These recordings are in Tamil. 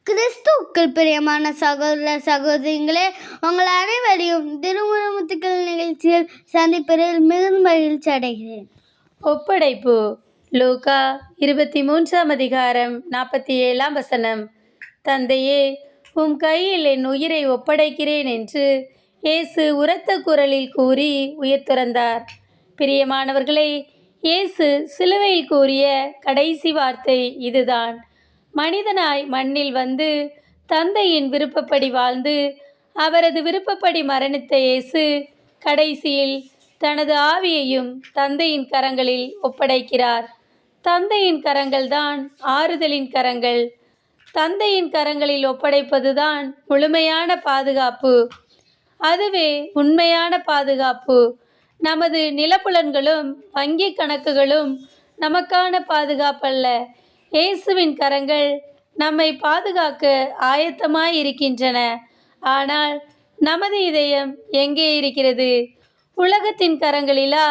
கிறிஸ்துவுக்குள் பிரியமான சகோதர சகோதரிகளே, உங்கள் அனைவரையும் திருமுழுமுத்துக்கள் நிகழ்ச்சியில் சந்திப்பதில் மிகுந்த மகிழ்ச்சி அடைகிறேன். ஒப்படைப்பு. லூக்கா 23 தந்தையே, உம் கையில் என் உயிரை ஒப்படைக்கிறேன் என்று இயேசு உரத்த குரலில் கூறி உயிர் துறந்தார். பிரியமானவர்களே, இயேசு சிலுவையில் கூறிய கடைசி வார்த்தை இதுதான். மனிதனாய் மண்ணில் வந்து தந்தையின் விருப்பப்படி வாழ்ந்து அவரது விருப்பப்படி மரணித்த இயேசு கடைசியில் தனது ஆவியையும் தந்தையின் கரங்களில் ஒப்படைக்கிறார். தந்தையின் கரங்கள்தான் ஆறுதலின் கரங்கள். தந்தையின் கரங்களில் ஒப்படைப்பதுதான் முழுமையான பாதுகாப்பு. அதுவே உண்மையான பாதுகாப்பு. நமது நிலப்புலன்களும் வங்கி கணக்குகளும் நமக்கான பாதுகாப்பல்ல. இயேசுவின் கரங்கள் நம்மை பாதுகாக்க ஆயத்தமாய் இருக்கின்றன. ஆனால் நமது இதயம் எங்கே இருக்கிறது? உலகத்தின் கரங்களிலா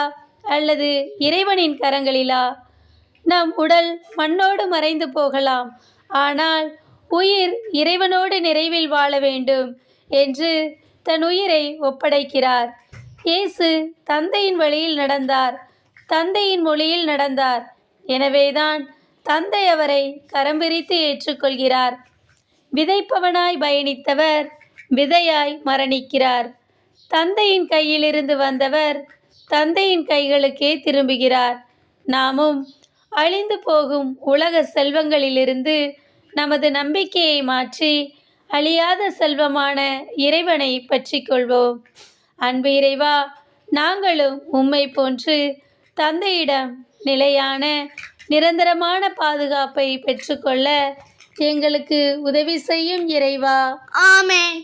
அல்லது இறைவனின் கரங்களிலா? நம் உடல் மண்ணோடு மறைந்து போகலாம், ஆனால் உயிர் இறைவனோடு நிறைவில் வாழ வேண்டும் என்று தன் உயிரை ஒப்படைக்கிறார். இயேசு தந்தையின் வழியில் நடந்தார், தந்தையின் மொழியில் நடந்தார். எனவேதான் தந்தை அவரை கரம் விரித்து ஏற்றுக்கொள்கிறார். விதைப்பவனாய் பயணித்தவர் விதையாய் மரணிக்கிறார். தந்தையின் கையிலிருந்து வந்தவர் தந்தையின் கைகளுக்கே திரும்புகிறார். நாமும் அழிந்து போகும் உலக செல்வங்களிலிருந்து நமது நம்பிக்கையை மாற்றி அழியாத செல்வமான இறைவனை பற்றி கொள்வோம். அன்பு இறைவா, நாங்களும் உம்மை போன்று தந்தையிடம் நிலையான நிரந்தரமான பாதுகாப்பை பெற்றுக்கொள்ள எங்களுக்கு உதவி செய்யும் இறைவா. ஆமென்.